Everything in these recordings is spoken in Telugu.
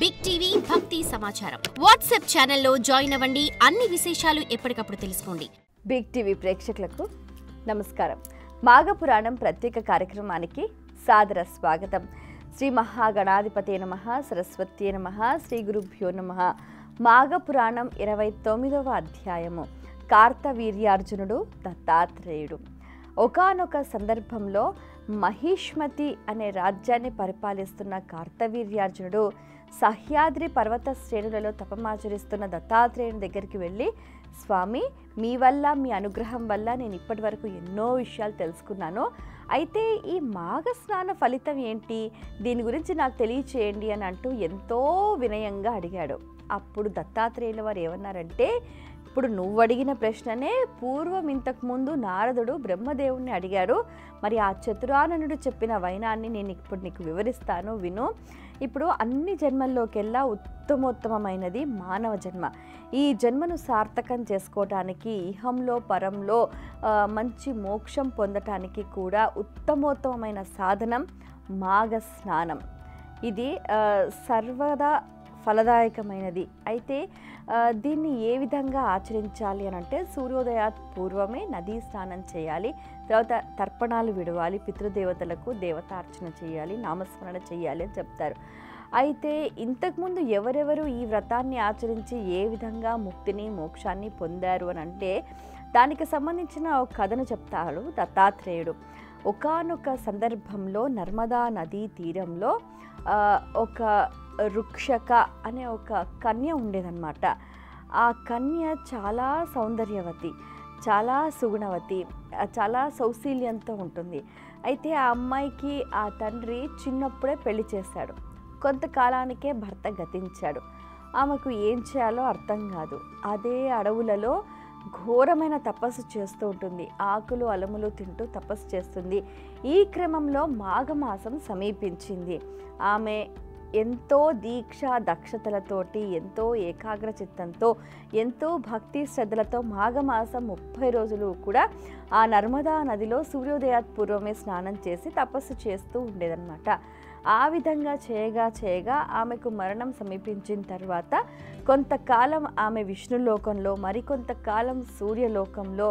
బిగ్ టీవీ భక్తి సమాచారం వాట్సాప్ ఛానల్లో జాయిన్ అవ్వండి. అన్ని విశేషాలు ఎప్పటికప్పుడు తెలుసుకోండి. బిగ్ టీవీ ప్రేక్షకులకు నమస్కారం. మాఘపురాణం ప్రత్యేక కార్యక్రమానికి సాదర స్వాగతం. శ్రీ మహాగణాధిపతే నమః, సరస్వత్యే నమః, శ్రీ గురుభ్యో నమః. మాఘపురాణం 29వ అధ్యాయము. కార్తవీర్యార్జునుడు దత్తాత్రేయుడు. ఒకానొక సందర్భంలో మహిష్మతి అనే రాజ్యాన్ని పరిపాలిస్తున్న కార్తవీర్యార్జునుడు సహ్యాద్రి పర్వత శ్రేణులలో తపమాచరిస్తున్న దత్తాత్రేయుని దగ్గరికి వెళ్ళి, స్వామి, మీ వల్ల, మీ అనుగ్రహం వల్ల నేను ఇప్పటి వరకు ఎన్నో విషయాలు తెలుసుకున్నాను. అయితే ఈ మాఘ స్నాన ఫలితం ఏంటి, దీని గురించి నాకు తెలియచేయండి అని అంటూ ఎంతో వినయంగా అడిగాడు. అప్పుడు దత్తాత్రేయుల వారు ఏమన్నారంటే, ఇప్పుడు నువ్వు అడిగిన ప్రశ్ననే పూర్వం ఇంతకుముందు నారదుడు బ్రహ్మదేవుణ్ణి అడిగాడు. మరి ఆ చతురాననుడు చెప్పిన వైనాన్ని నేను ఇప్పుడు నీకు వివరిస్తాను, విను. ఇప్పుడు అన్ని జన్మల్లోకెల్లా ఉత్తమోత్తమైనది మానవ జన్మ. ఈ జన్మను సార్థకం చేసుకోవటానికి, ఇహంలో పరంలో మంచి మోక్షం పొందటానికి కూడా ఉత్తమోత్తమైన సాధనం మాఘ స్నానం. ఇది సర్వదా ఫలదాయకమైనది. అయితే దీన్ని ఏ విధంగా ఆచరించాలి అని అంటే, సూర్యోదయాత్ పూర్వమే నదీ స్నానం చేయాలి, తర్వాత తర్పణాలు విడవాలి, పితృదేవతలకు దేవతార్చన చేయాలి, నామస్మరణ చేయాలి అని చెప్తారు. అయితే ఇంతకుముందు ఎవరెవరు ఈ వ్రతాన్ని ఆచరించి ఏ విధంగా ముక్తిని మోక్షాన్ని పొందారు అని అంటే, దానికి సంబంధించిన ఒక కథను చెప్తాడు దత్తాత్రేయుడు. ఒకానొక సందర్భంలో నర్మదా నదీ తీరంలో ఒక రుక్షక అనే ఒక కన్య ఉండేదన్నమాట. ఆ కన్య చాలా సౌందర్యవతి, చాలా సుగుణవతి, చాలా సౌశీల్యంతో ఉంటుంది. అయితే ఆ అమ్మాయికి ఆ తండ్రి చిన్నప్పుడే పెళ్లి చేశాడు. కొంతకాలానికే భర్త గతించాడు. ఆమెకు ఏం చేయాలో అర్థం కాదు. అదే అడవులలో ఘోరమైన తపస్సు చేస్తూ ఉంటుంది. ఆకులు అలములు తింటూ తపస్సు చేస్తుంది. ఈ క్రమంలో మాఘమాసం సమీపించింది. ఆమె ఎంతో దీక్ష దక్షతలతోటి, ఎంతో ఏకాగ్ర చిత్తంతో, ఎంతో భక్తి శ్రద్ధలతో మాఘమాసం 30 రోజులు కూడా ఆ నర్మదా నదిలో సూర్యోదయాత్ పూర్వమే స్నానం చేసి తపస్సు చేస్తూ ఉండేదన్నమాట. ఆ విధంగా చేయగా ఆమెకు మరణం సమీపించిన తర్వాత కొంతకాలం ఆమె విష్ణులోకంలో, మరికొంతకాలం సూర్యలోకంలో,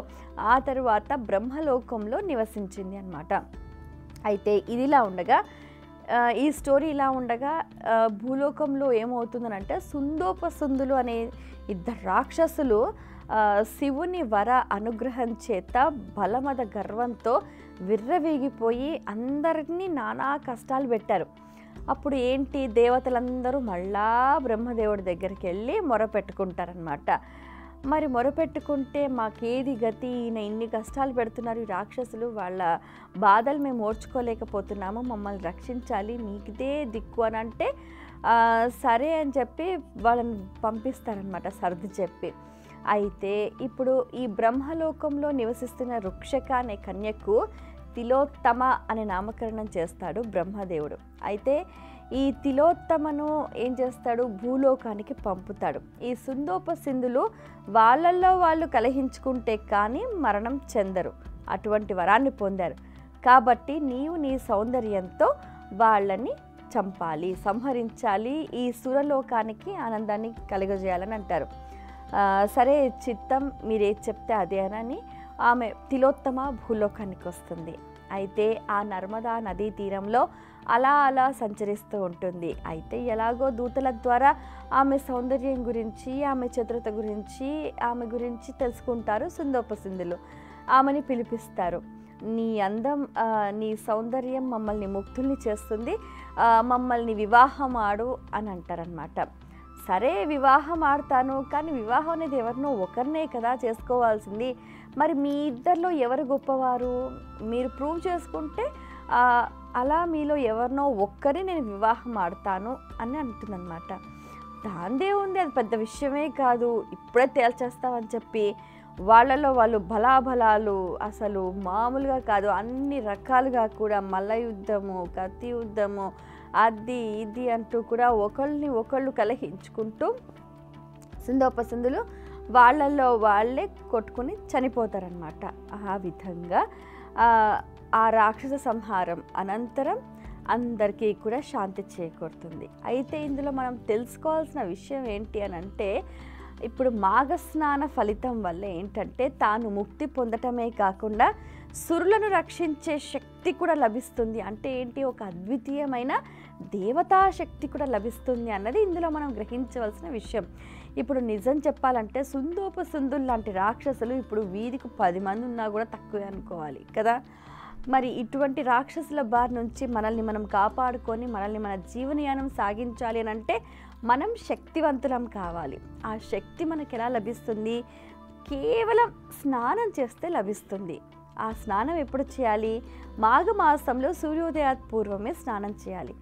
ఆ తరువాత బ్రహ్మలోకంలో నివసించింది అన్నమాట. అయితే ఇదిలా ఉండగా, ఈ స్టోరీ ఇలా ఉండగా భూలోకంలో ఏమవుతుందనంటే, సుందోపసుందులు అనే ఇద్దరు రాక్షసులు శివుని వర అనుగ్రహం చేత బలమద గర్వంతో విర్రవీగిపోయి అందరినీ నానా కష్టాలు పెట్టారు. అప్పుడు ఏంటి, దేవతలందరూ మళ్ళా బ్రహ్మదేవుడి దగ్గరికి వెళ్ళి మొరపెట్టుకుంటారనమాట. మరి మొరపెట్టుకుంటే మాకేది గతి, ఈయన ఇన్ని కష్టాలు పెడుతున్నారు ఈ రాక్షసులు, వాళ్ళ బాధలు మేము ఓర్చుకోలేకపోతున్నాము, మమ్మల్ని రక్షించాలి, మీకిదే దిక్కు అని అంటే సరే అని చెప్పి వాళ్ళని పంపిస్తారనమాట, సర్ది చెప్పి. అయితే ఇప్పుడు ఈ బ్రహ్మలోకంలో నివసిస్తున్న రుక్షక అనే కన్యకు తిలోత్తమ అనే నామకరణం చేస్తాడు బ్రహ్మదేవుడు. అయితే ఈ తిలోత్తమను ఏం చేస్తాడు, భూలోకానికి పంపుతాడు. ఈ సుందోపసింధులు వాళ్ళల్లో వాళ్ళు కలహించుకుంటే కానీ మరణం చెందరు, అటువంటి వరాన్ని పొందారు. కాబట్టి నీవు నీ సౌందర్యంతో వాళ్ళని చంపాలి, సంహరించాలి, ఈ సురలోకానికి ఆనందాన్ని కలుగజేయాలని అంటారు. సరే చిత్తం, మీరేది చెప్తే అదే అని ఆమె తిలోత్తమ భూలోకానికి వస్తుంది. అయితే ఆ నర్మదా నదీ తీరంలో అలా సంచరిస్తూ ఉంటుంది. అయితే ఎలాగో దూతల ద్వారా ఆమె సౌందర్యం గురించి, ఆమె చతురత గురించి, ఆమె గురించి తెలుసుకుంటారు సుందోపసింధులు. ఆమెని పిలిపిస్తారు. నీ అందం, నీ సౌందర్యం మమ్మల్ని ముక్తుల్ని చేస్తుంది, మమ్మల్ని వివాహం ఆడు అని అంటారనమాట. సరే వివాహం ఆడతాను, కానీ వివాహం అనేది ఎవరినో ఒకరినే కదా చేసుకోవాల్సింది, మరి మీ ఇద్దరిలో ఎవరు గొప్పవారు, మీరు ప్రూవ్ చేసుకుంటే అలా మీలో ఎవరినో ఒక్కరి నేను వివాహం ఆడతాను అని అంటుందన్నమాట. దాందే ఉంది, అది పెద్ద విషయమే కాదు, ఇప్పుడే తేల్చేస్తామని చెప్పి వాళ్ళలో వాళ్ళు బలాబలాలు అసలు మామూలుగా కాదు, అన్ని రకాలుగా కూడా మల్ల యుద్ధము, కత్తి యుద్ధము, అది ఇది అంటూ కూడా ఒకళ్ళని ఒకళ్ళు కలహించుకుంటూ సుందోపసింధులు వాళ్ళల్లో వాళ్ళే కొట్టుకుని చనిపోతారనమాట. ఆ విధంగా ఆ రాక్షస సంహారం అనంతరం అందరికీ కూడా శాంతి చేకూరుతుంది. అయితే ఇందులో మనం తెలుసుకోవాల్సిన విషయం ఏంటి అని అంటే, ఇప్పుడు మాఘస్నాన ఫలితం వల్ల ఏంటంటే తాను ముక్తి పొందటమే కాకుండా సురులను రక్షించే శక్తి కూడా లభిస్తుంది. అంటే ఏంటి, ఒక అద్వితీయమైన దేవతా శక్తి కూడా లభిస్తుంది అన్నది ఇందులో మనం గ్రహించవలసిన విషయం. ఇప్పుడు నిజం చెప్పాలంటే సుందోపసుందులు లాంటి రాక్షసులు ఇప్పుడు వీధికి 10 మంది ఉన్నా కూడా తక్కువే అనుకోవాలి కదా. మరి ఇటువంటి రాక్షసుల బారి నుంచి మనల్ని మనం కాపాడుకొని మనల్ని మన జీవనయానం సాగించాలి అని అంటే మనం శక్తివంతులం కావాలి. ఆ శక్తి మనకు ఎలా లభిస్తుంది? కేవలం స్నానం చేస్తే లభిస్తుంది. ఆ స్నానం ఎప్పుడు చేయాలి? మాఘమాసంలో సూర్యోదయాత్ పూర్వమే స్నానం చేయాలి.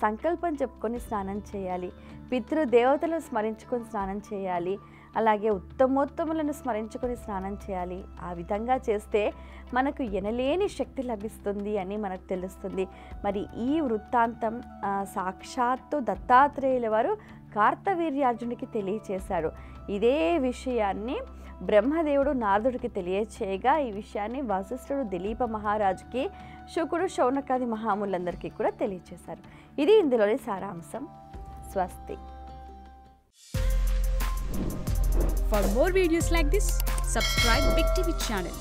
సంకల్పం చెప్పుకొని స్నానం చేయాలి. పితృదేవతలను స్మరించుకొని స్నానం చేయాలి. అలాగే ఉత్తమోత్తములను స్మరించుకొని స్నానం చేయాలి. ఆ విధంగా చేస్తే మనకు ఎనలేని శక్తి లభిస్తుంది అని మనకు తెలుస్తుంది. మరి ఈ వృత్తాంతం సాక్షాత్తు దత్తాత్రేయుల వారు కార్తవీర్యార్జునుడికి తెలియచేశాడు. ఇదే విషయాన్ని బ్రహ్మదేవుడు నారదుడికి తెలియచేయగా ఈ విషయాన్ని వశిష్ఠుడు దిలీప మహారాజుకి, శుకుడు శౌనకాది మహాములందరికీ కూడా తెలియచేశారు. ఇది ఇందులోని సారాంశం. స్వస్తి. For more videos like this, subscribe Big TV channel.